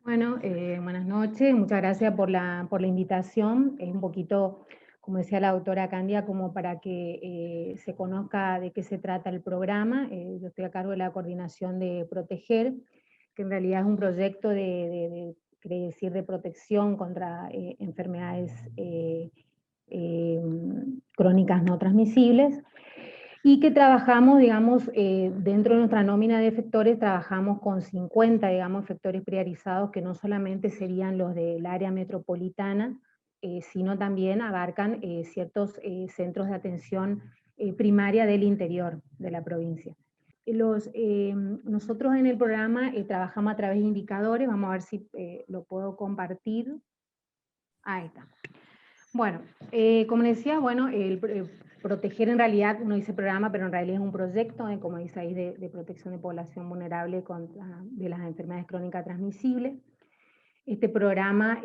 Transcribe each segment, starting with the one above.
Bueno, buenas noches, muchas gracias por la invitación. Es un poquito, como decía la doctora Candia, como para que se conozca de qué se trata el programa. Yo estoy a cargo de la coordinación de Proteger, que en realidad es un proyecto quiere decir, de protección contra enfermedades eh, crónicas no transmisibles. Y que trabajamos, digamos, dentro de nuestra nómina de efectores, trabajamos con 50, digamos, efectores priorizados que no solamente serían los del área metropolitana, sino también abarcan ciertos centros de atención primaria del interior de la provincia. Nosotros en el programa trabajamos a través de indicadores, vamos a ver si lo puedo compartir. Ahí está. Bueno, como les decía, bueno, proteger en realidad, uno dice programa, pero en realidad es un proyecto, como dice ahí, de protección de población vulnerable de las enfermedades crónicas transmisibles. Este programa,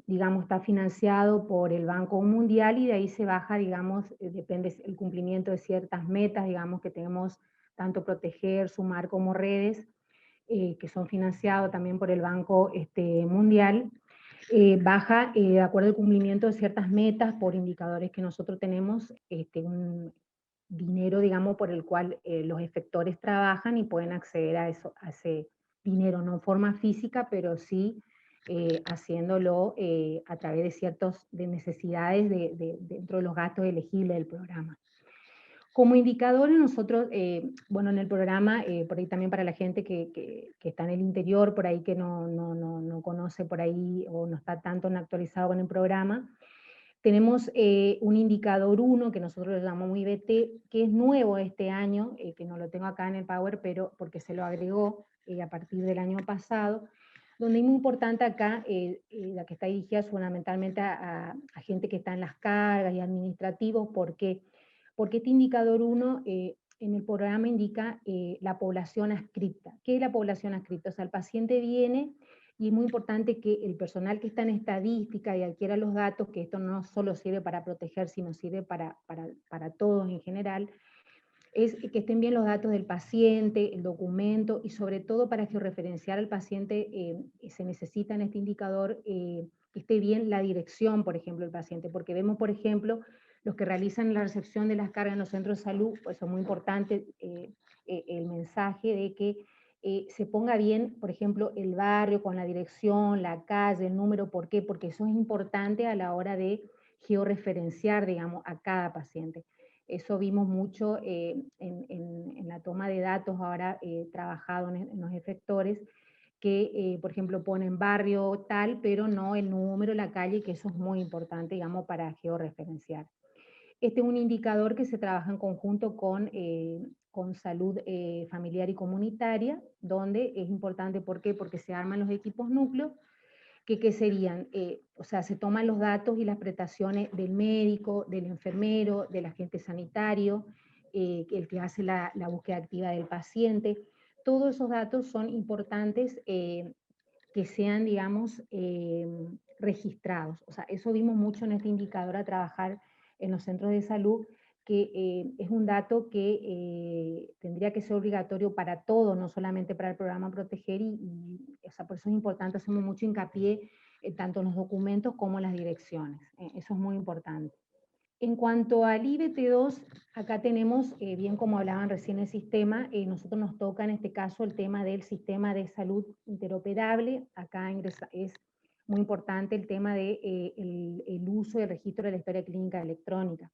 digamos, está financiado por el Banco Mundial y de ahí se baja, digamos, depende el cumplimiento de ciertas metas, digamos, que tenemos tanto Proteger, Sumar como Redes, que son financiados también por el Banco Mundial. Baja de acuerdo al cumplimiento de ciertas metas por indicadores que nosotros tenemos, un dinero, digamos, por el cual los efectores trabajan y pueden acceder a ese dinero, no en forma física, pero sí haciéndolo a través de ciertas necesidades dentro de los gastos elegibles del programa. Como indicadores, nosotros, bueno, en el programa, por ahí también para la gente que está en el interior, por ahí que no conoce por ahí o no está tanto actualizado con el programa, tenemos un indicador 1 que nosotros lo llamamos IBT, que es nuevo este año, que no lo tengo acá en el Power, pero porque se lo agregó a partir del año pasado, donde es muy importante acá, la que está dirigida fundamentalmente a gente que está en las cargas y administrativos, porque este indicador 1 en el programa indica la población adscripta. ¿Qué es la población adscripta? O sea, el paciente viene y es muy importante que el personal que está en estadística y adquiera los datos, que esto no solo sirve para proteger, sino sirve para todos en general, es que estén bien los datos del paciente, el documento, y sobre todo para georreferenciar al paciente se necesita en este indicador que esté bien la dirección, por ejemplo, del paciente, porque vemos, por ejemplo, los que realizan la recepción de las cargas en los centros de salud, pues es muy importante el mensaje de que se ponga bien, por ejemplo, el barrio con la dirección, la calle, el número. ¿Por qué? Porque eso es importante a la hora de georreferenciar, digamos, a cada paciente. Eso vimos mucho en la toma de datos ahora trabajado en los efectores, que por ejemplo ponen barrio tal, pero no el número, la calle, que eso es muy importante, digamos, para georreferenciar. Este es un indicador que se trabaja en conjunto con salud familiar y comunitaria, donde es importante, ¿por qué? Porque se arman los equipos núcleos, que serían, o sea, se toman los datos y las prestaciones del médico, del enfermero, del agente sanitario, el que hace la búsqueda activa del paciente. Todos esos datos son importantes que sean, digamos, registrados. O sea, eso vimos mucho en este indicador a trabajar en los centros de salud, que es un dato que tendría que ser obligatorio para todo, no solamente para el programa Proteger, o sea, por eso es importante, hacemos mucho hincapié tanto en los documentos como en las direcciones. Eso es muy importante. En cuanto al IBT2, acá tenemos, bien como hablaban recién el sistema, nosotros nos toca en este caso el tema del sistema de salud interoperable. Acá es muy importante el tema del el uso y el registro de la historia clínica electrónica.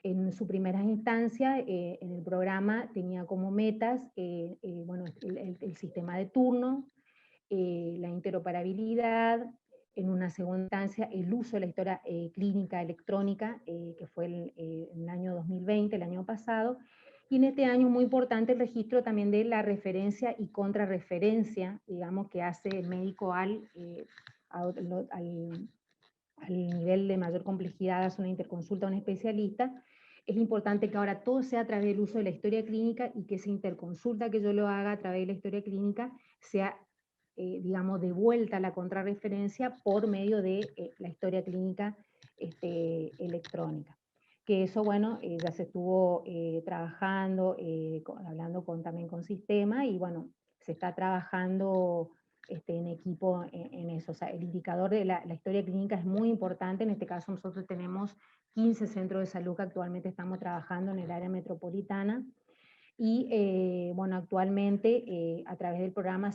En su primera instancia, en el programa tenía como metas, bueno, el sistema de turno, la interoperabilidad, en una segunda instancia el uso de la historia clínica electrónica, que fue en el año 2020, el año pasado, y en este año muy importante el registro también de la referencia y contrarreferencia, digamos, que hace el médico al nivel de mayor complejidad, hace una interconsulta a un especialista. Es importante que ahora todo sea a través del uso de la historia clínica y que esa interconsulta que yo lo haga a través de la historia clínica sea, digamos, de vuelta a la contrarreferencia por medio de la historia clínica electrónica. Que eso, bueno, ya se estuvo trabajando, hablando también con sistema, y bueno, se está trabajando en equipo en eso. O sea, el indicador de la historia clínica es muy importante. En este caso nosotros tenemos 15 centros de salud que actualmente estamos trabajando en el área metropolitana. Y bueno, actualmente a través del programa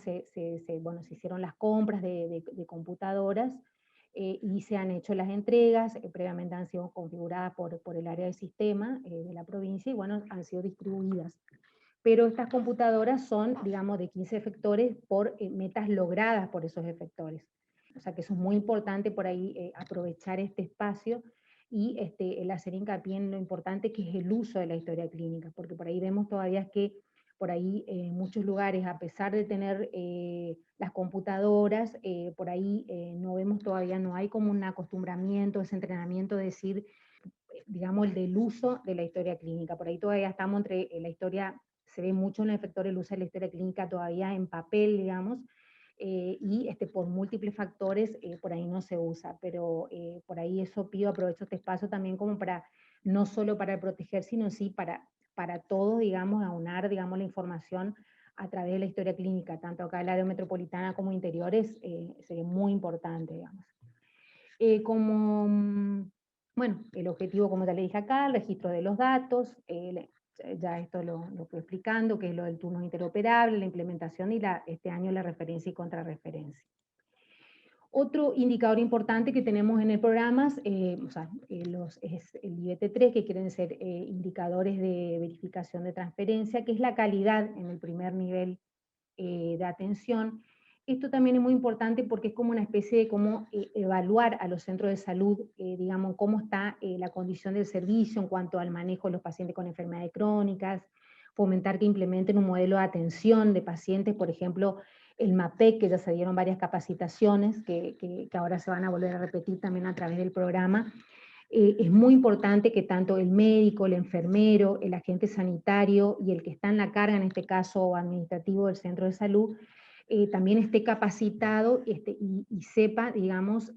bueno, se hicieron las compras de computadoras y se han hecho las entregas, previamente han sido configuradas por el área de sistema de la provincia y bueno, han sido distribuidas. Pero estas computadoras son, digamos, de 15 efectores por metas logradas por esos efectores. O sea que eso es muy importante por ahí aprovechar este espacio y el hacer hincapié en lo importante que es el uso de la historia clínica, porque por ahí vemos todavía que por ahí en muchos lugares, a pesar de tener las computadoras, por ahí no vemos todavía, no hay como un acostumbramiento, ese entrenamiento de decir, digamos, el del uso de la historia clínica. Por ahí todavía estamos entre la historia, se ve mucho en el efector el uso de la historia clínica todavía en papel, digamos, y por múltiples factores por ahí no se usa, pero por ahí eso pido, aprovecho este espacio también como para, no solo para proteger, sino sí para todos, digamos, aunar, digamos, la información a través de la historia clínica, tanto acá en el área metropolitana como interiores, sería muy importante, digamos. Bueno, el objetivo, como ya le dije acá, el registro de los datos, ya esto lo estoy explicando, que es lo del turno interoperable, la implementación y este año la referencia y contrarreferencia. Otro indicador importante que tenemos en el programa es el IBT3, que quieren ser indicadores de verificación de transferencia, que es la calidad en el primer nivel de atención. Esto también es muy importante porque es como una especie de cómo evaluar a los centros de salud, digamos, cómo está la condición del servicio en cuanto al manejo de los pacientes con enfermedades crónicas, fomentar que implementen un modelo de atención de pacientes, por ejemplo, el MAPEC, que ya se dieron varias capacitaciones, que ahora se van a volver a repetir también a través del programa. Es muy importante que tanto el médico, el enfermero, el agente sanitario y el que está en la carga, en este caso administrativo del centro de salud, también esté capacitado y sepa, digamos,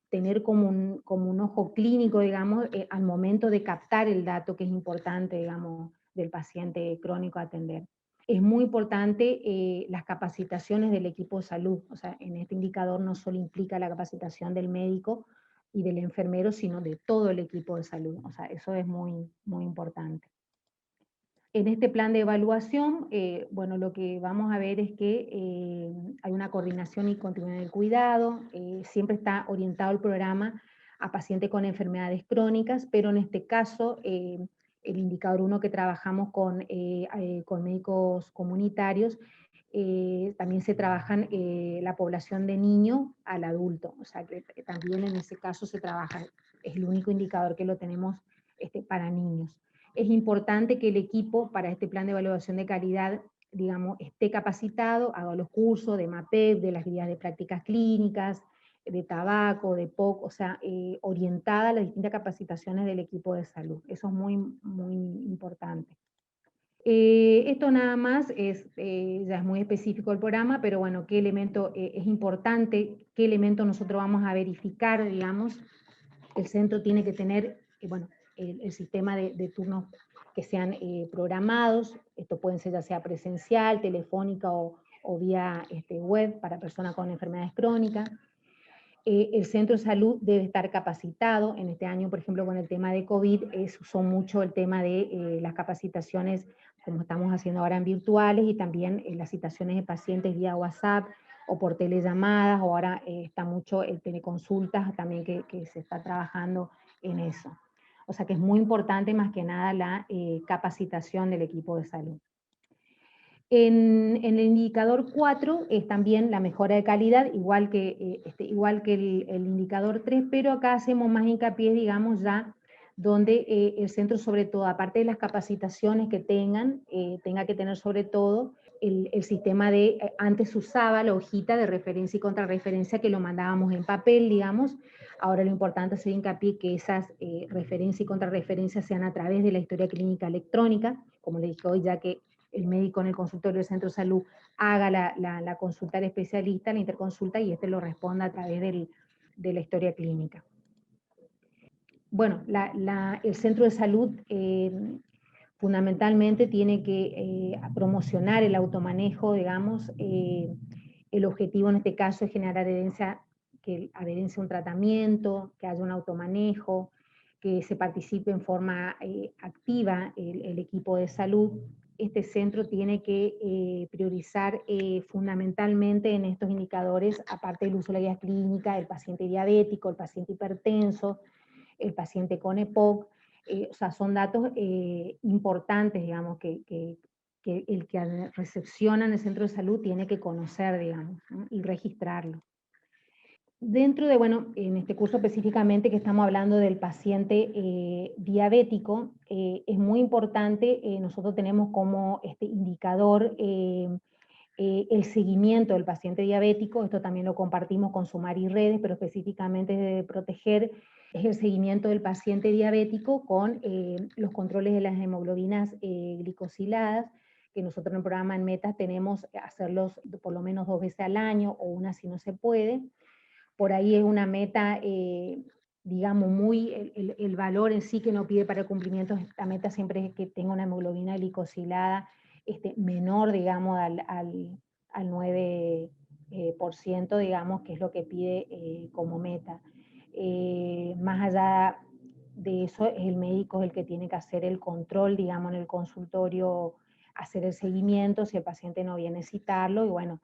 tener como un ojo clínico, digamos, al momento de captar el dato que es importante, digamos, del paciente crónico a atender. Es muy importante las capacitaciones del equipo de salud, o sea, en este indicador no solo implica la capacitación del médico y del enfermero, sino de todo el equipo de salud, o sea, eso es muy, muy importante. En este plan de evaluación, bueno, lo que vamos a ver es que hay una coordinación y continuidad del cuidado, siempre está orientado el programa a pacientes con enfermedades crónicas, pero en este caso, el indicador 1 que trabajamos con médicos comunitarios, también se trabajan la población de niño al adulto, o sea que también en ese caso se trabaja, es el único indicador que lo tenemos para niños. Es importante que el equipo para este plan de evaluación de calidad, digamos, esté capacitado, haga los cursos de MAPEP, de las guías de prácticas clínicas, de tabaco, de POC, o sea, orientada a las distintas capacitaciones del equipo de salud. Eso es muy, muy importante. Esto nada más ya es muy específico el programa, pero bueno, qué elemento es importante, qué elemento nosotros vamos a verificar, digamos. El centro tiene que tener, bueno, el sistema de turnos que sean programados, esto pueden ser ya sea presencial, telefónica o vía web para personas con enfermedades crónicas. El centro de salud debe estar capacitado. En este año, por ejemplo, con el tema de COVID, se usó mucho el tema de las capacitaciones, como estamos haciendo ahora en virtuales, y también las citaciones de pacientes vía WhatsApp o por telellamadas, o ahora está mucho el teleconsultas también que se está trabajando en eso. O sea que es muy importante más que nada la capacitación del equipo de salud. En el indicador 4 es también la mejora de calidad, igual que el indicador 3, pero acá hacemos más hincapié, digamos, ya donde el centro, sobre todo, aparte de las capacitaciones que tenga que tener sobre todo el sistema de, antes usaba la hojita de referencia y contrarreferencia que lo mandábamos en papel, digamos, ahora lo importante es hacer hincapié que esas referencias y contrarreferencias sean a través de la historia clínica electrónica, como le dije hoy, ya que el médico en el consultorio del centro de salud haga la consulta al especialista, la interconsulta, y lo responda a través de la historia clínica. Bueno, el centro de salud fundamentalmente tiene que promocionar el automanejo, digamos, El objetivo en este caso es generar adherencia a un tratamiento, que haya un automanejo, que se participe en forma activa el equipo de salud. Este centro tiene que priorizar fundamentalmente en estos indicadores, aparte del uso de la guía clínica, el paciente diabético, el paciente hipertenso, el paciente con EPOC, o sea, son datos importantes, digamos, que el que recepciona en el centro de salud tiene que conocer, digamos, ¿no? Y registrarlo. Dentro de, bueno, en este curso específicamente que estamos hablando del paciente diabético, es muy importante, nosotros tenemos como este indicador el seguimiento del paciente diabético, esto también lo compartimos con Sumar y Redes, pero específicamente de Proteger, es el seguimiento del paciente diabético con los controles de las hemoglobinas glicosiladas, que nosotros en el programa en Metas tenemos hacerlos por lo menos 2 veces al año, o una si no se puede. Por ahí es una meta, digamos, el valor en sí que no pide para el cumplimiento, la meta siempre es que tenga una hemoglobina glicosilada menor, digamos, al 9%, digamos, que es lo que pide como meta. Más allá de eso, es el médico el que tiene que hacer el control, digamos, en el consultorio, hacer el seguimiento, si el paciente no viene a citarlo, y bueno,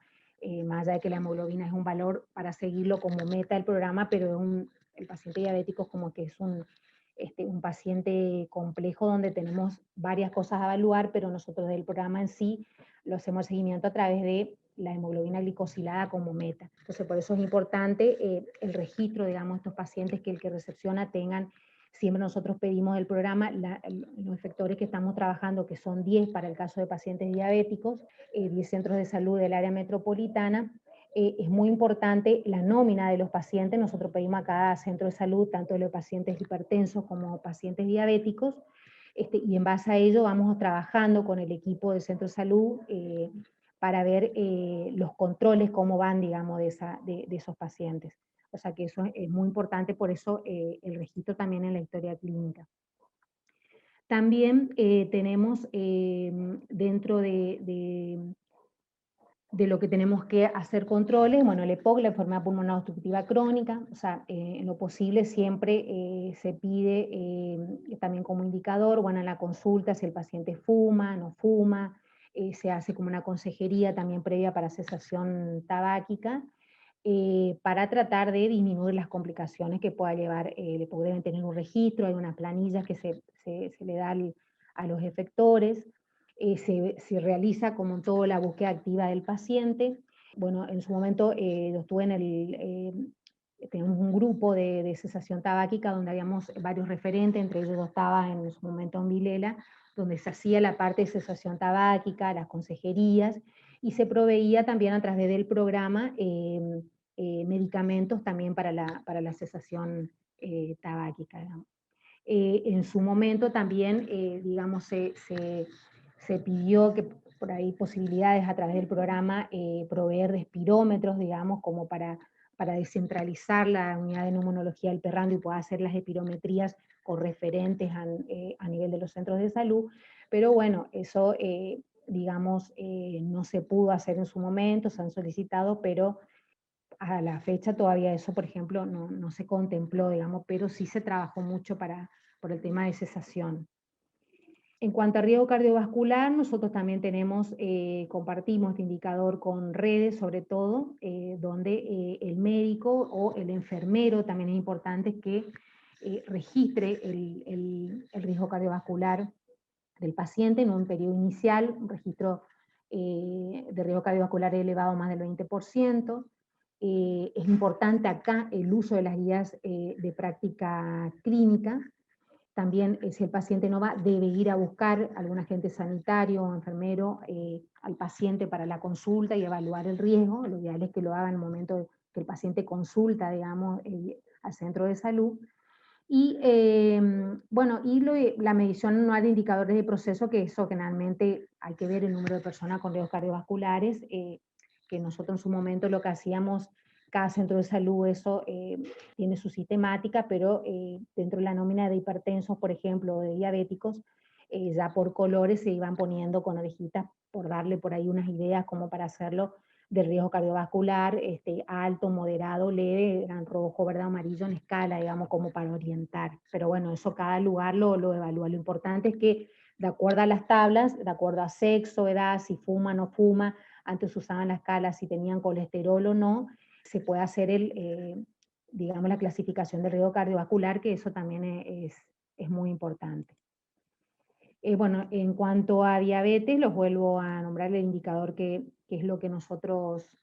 más allá de que la hemoglobina es un valor para seguirlo como meta del programa, pero el paciente diabético como que es un paciente complejo donde tenemos varias cosas a evaluar, pero nosotros del programa en sí lo hacemos seguimiento a través de la hemoglobina glicosilada como meta. Entonces por eso es importante el registro, digamos, de estos pacientes, que el que recepciona tengan. Siempre nosotros pedimos del programa los efectores que estamos trabajando, que son 10 para el caso de pacientes diabéticos, 10 centros de salud del área metropolitana. Es muy importante la nómina de los pacientes. Nosotros pedimos a cada centro de salud, tanto de los pacientes hipertensos como pacientes diabéticos, y en base a ello vamos trabajando con el equipo del centro de salud para ver los controles, cómo van, digamos, de esos pacientes. O sea que eso es muy importante, por eso el registro también en la historia clínica. También tenemos dentro de lo que tenemos que hacer controles, bueno, el EPOC, la enfermedad pulmonar obstructiva crónica, o sea, en lo posible siempre se pide también como indicador, bueno, en la consulta, si el paciente fuma, no fuma, se hace como una consejería también previa para cesación tabáquica, para tratar de disminuir las complicaciones que pueda llevar el EPOC. Deben tener un registro, hay una planilla que se le da a los efectores. Se realiza como en todo la búsqueda activa del paciente. Bueno, en su momento yo estuve tenemos un grupo de cesación tabáquica donde habíamos varios referentes, entre ellos yo estaba en su momento en Vilela, donde se hacía la parte de cesación tabáquica, las consejerías, y se proveía también a través del programa medicamentos también para la cesación tabáquica, digamos. En su momento también, digamos, se pidió que por ahí posibilidades a través del programa proveer de espirómetros, digamos, como para descentralizar la unidad de neumonología del Perrando y pueda hacer las espirometrías con referentes a nivel de los centros de salud, pero bueno, eso, digamos, no se pudo hacer en su momento, se han solicitado, pero a la fecha todavía eso, por ejemplo, no se contempló, digamos, pero sí se trabajó mucho por el tema de cesación. En cuanto a riesgo cardiovascular, nosotros también compartimos este indicador con Redes, sobre todo, donde el médico o el enfermero también es importante que registre el riesgo cardiovascular del paciente en un periodo inicial, un registro de riesgo cardiovascular elevado más del 20%. Es importante acá el uso de las guías de práctica clínica. También, si el paciente no va, debe ir a buscar algún agente sanitario o enfermero al paciente para la consulta y evaluar el riesgo. Lo ideal es que lo haga en el momento que el paciente consulta, digamos, al centro de salud. Y bueno, la medición anual de indicadores de proceso, que eso generalmente hay que ver el número de personas con riesgos cardiovasculares, que nosotros en su momento lo que hacíamos, cada centro de salud, eso tiene su sistemática, pero dentro de la nómina de hipertensos, por ejemplo, o de diabéticos, ya por colores se iban poniendo con orejitas, por darle por ahí unas ideas como para hacerlo de riesgo cardiovascular, alto, moderado, leve, eran rojo, verde, amarillo en escala, digamos, como para orientar. Pero bueno, eso cada lugar lo evalúa. Lo importante es que, de acuerdo a las tablas, de acuerdo a sexo, edad, si fuma o no fuma, antes usaban la escala si tenían colesterol o no, se puede hacer digamos, la clasificación de riesgo cardiovascular, que eso también es muy importante. Bueno, en cuanto a diabetes, los vuelvo a nombrar el indicador que es lo que nosotros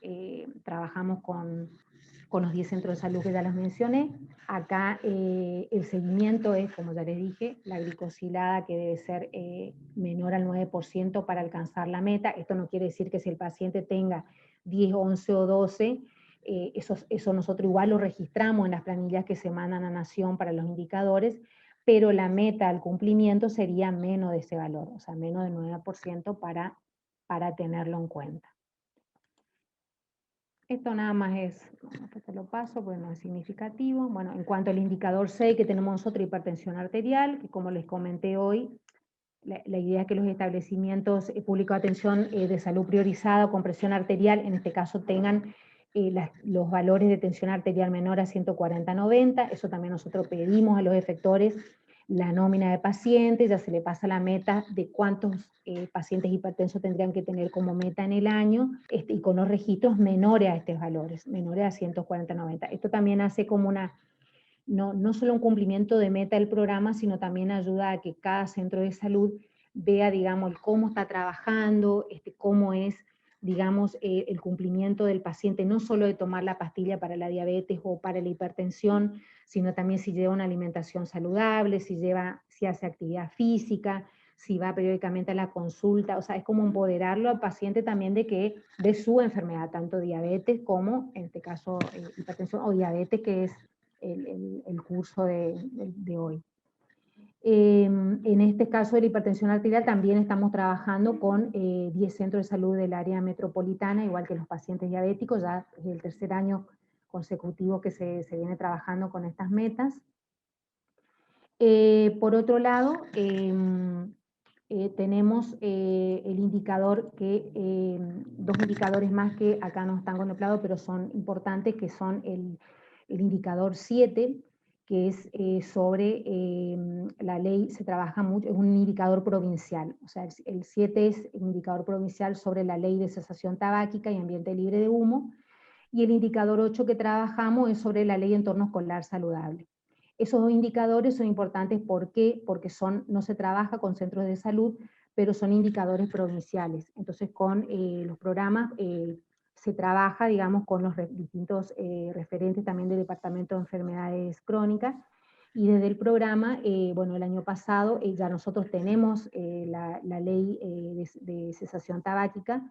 trabajamos con los 10 centros de salud que ya los mencioné. Acá el seguimiento es, como ya les dije, la glicosilada que debe ser menor al 9% para alcanzar la meta. Esto no quiere decir que si el paciente tenga 10, 11 o 12, eso nosotros igual lo registramos en las planillas que se mandan a Nación para los indicadores, pero la meta al cumplimiento sería menos de ese valor, o sea, menos del 9% para tenerlo en cuenta. Esto nada más es, bueno, te lo paso porque no es significativo. Bueno, en cuanto al indicador 6 que tenemos nosotros, hipertensión arterial, que como les comenté hoy, la idea es que los establecimientos públicos de atención de salud priorizada o con presión arterial, en este caso tengan los valores de tensión arterial menor a 140/90, eso también nosotros pedimos a los efectores la nómina de pacientes, ya se le pasa la meta de cuántos pacientes hipertensos tendrían que tener como meta en el año, y con los registros menores a estos valores, menores a 140/90. Esto también hace como no solo un cumplimiento de meta del programa, sino también ayuda a que cada centro de salud vea, digamos, cómo está trabajando, cómo es, digamos, el cumplimiento del paciente, no solo de tomar la pastilla para la diabetes o para la hipertensión, sino también si lleva una alimentación saludable, si hace actividad física, si va periódicamente a la consulta, o sea, es como empoderarlo al paciente también de su enfermedad, tanto diabetes como, en este caso, hipertensión o diabetes, que es el curso de hoy. En este caso de la hipertensión arterial también estamos trabajando con 10 centros de salud del área metropolitana, igual que los pacientes diabéticos, ya es el tercer año consecutivo que se viene trabajando con estas metas. Por otro lado, tenemos el indicador dos indicadores más que acá no están contemplados, pero son importantes, que son el indicador 7, que es sobre la ley, se trabaja mucho, es un indicador provincial, o sea, el 7 es un indicador provincial sobre la ley de cesación tabáquica y ambiente libre de humo, y el indicador 8 que trabajamos es sobre la ley de entorno escolar saludable. Esos dos indicadores son importantes, ¿por qué? Porque no se trabaja con centros de salud, pero son indicadores provinciales. Entonces, con los programas se trabaja, digamos, con los distintos referentes también del Departamento de Enfermedades Crónicas, y desde el programa, bueno, el año pasado ya nosotros tenemos la ley de cesación tabáquica.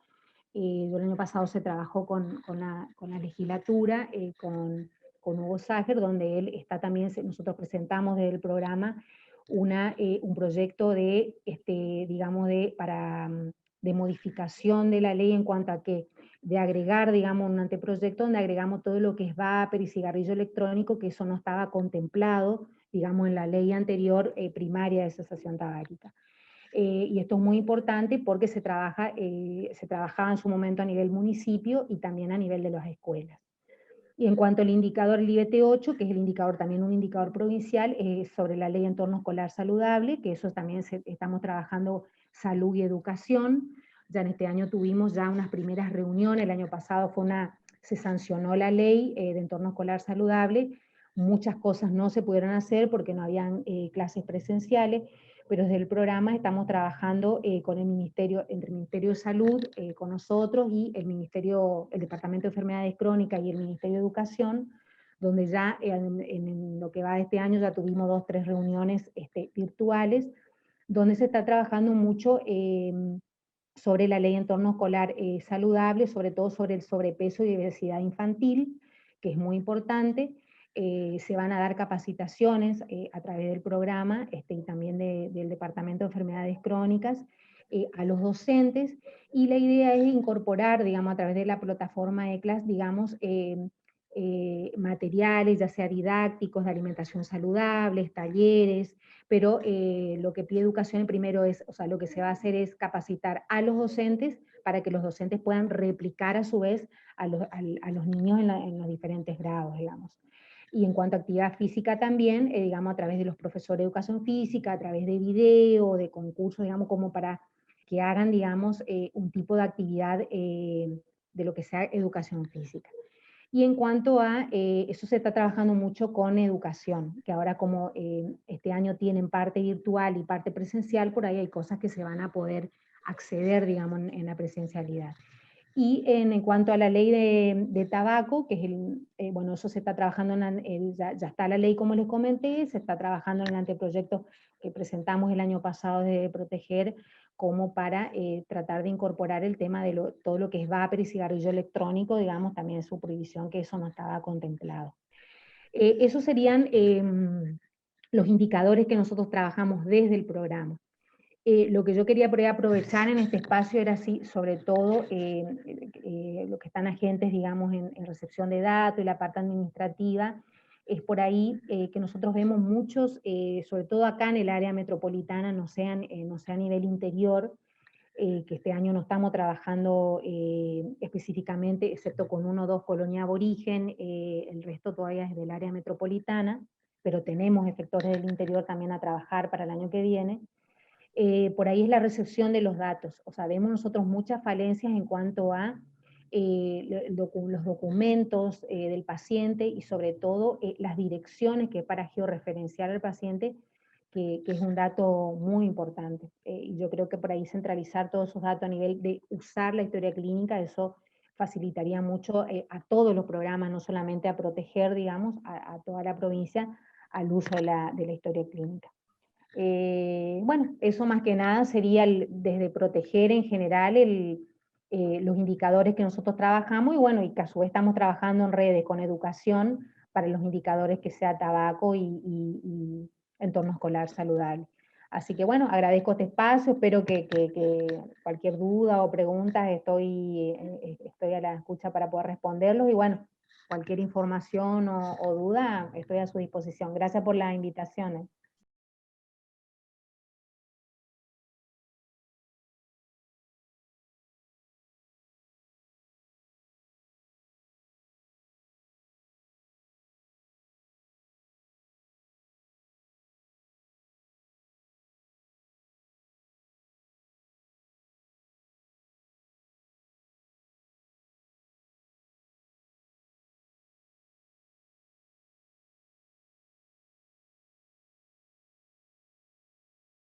El año pasado se trabajó con la legislatura, con Hugo Ságer, donde él está también, nosotros presentamos desde el programa un proyecto digamos, de modificación de la ley en cuanto a de agregar, digamos, un anteproyecto donde agregamos todo lo que es vapor y cigarrillo electrónico, que eso no estaba contemplado, digamos, en la ley anterior primaria de cesación tabáquica. Y esto es muy importante porque se trabajaba en su momento a nivel municipio y también a nivel de las escuelas. Y en cuanto al indicador IBT8, que es el indicador, también un indicador provincial, sobre la ley de entorno escolar saludable, que eso también estamos trabajando salud y educación. Ya en este año tuvimos ya unas primeras reuniones, el año pasado se sancionó la ley de entorno escolar saludable, muchas cosas no se pudieron hacer porque no habían clases presenciales, pero desde el programa estamos trabajando con entre el Ministerio de Salud, con nosotros, y el Departamento de Enfermedades Crónicas y el Ministerio de Educación, donde ya en lo que va de este año ya tuvimos 2 o 3 reuniones virtuales, donde se está trabajando mucho sobre la ley de entorno escolar saludable, sobre todo sobre el sobrepeso y obesidad infantil, que es muy importante. Se van a dar capacitaciones a través del programa y también del Departamento de Enfermedades Crónicas a los docentes, y la idea es incorporar, digamos, a través de la plataforma ECLAS, digamos, materiales, ya sea didácticos, de alimentación saludable, talleres, pero lo que pide educación primero es, o sea, lo que se va a hacer es capacitar a los docentes para que los docentes puedan replicar a su vez a los niños en los diferentes grados, digamos. Y en cuanto a actividad física también, digamos, a través de los profesores de educación física, a través de video, de concursos, digamos, como para que hagan, digamos, un tipo de actividad de lo que sea educación física. Y en cuanto a, eso se está trabajando mucho con educación, que ahora como este año tienen parte virtual y parte presencial, por ahí hay cosas que se van a poder acceder, digamos, en la presencialidad. Y en cuanto a la ley de tabaco, que es bueno, eso se está trabajando, ya está la ley como les comenté, se está trabajando en el anteproyecto que presentamos el año pasado de proteger, como para tratar de incorporar el tema de todo lo que es vapor y cigarrillo electrónico, digamos, también su prohibición, que eso no estaba contemplado. Esos serían los indicadores que nosotros trabajamos desde el programa. Lo que yo quería por ahí aprovechar en este espacio era, sí, sobre todo, lo que están agentes, digamos, en recepción de datos y la parte administrativa, es por ahí que nosotros vemos muchos, sobre todo acá en el área metropolitana, no sea a nivel interior, que este año no estamos trabajando específicamente, excepto con 1 o 2 colonias aborigen, el resto todavía es del área metropolitana, pero tenemos efectores del interior también a trabajar para el año que viene. Por ahí es la recepción de los datos. O sea, vemos nosotros muchas falencias en cuanto a los documentos del paciente y sobre todo las direcciones que para georreferenciar al paciente, que es un dato muy importante. Y yo creo que por ahí centralizar todos esos datos a nivel de usar la historia clínica, eso facilitaría mucho a todos los programas, no solamente a proteger, digamos, a toda la provincia al uso de la historia clínica. Bueno, eso más que nada sería desde proteger en general los indicadores que nosotros trabajamos y bueno, y que a su vez estamos trabajando en redes con educación para los indicadores que sea tabaco y entorno escolar saludable. Así que bueno, agradezco este espacio, espero que cualquier duda o pregunta estoy a la escucha para poder responderlos y bueno, cualquier información o duda estoy a su disposición. Gracias por la invitación.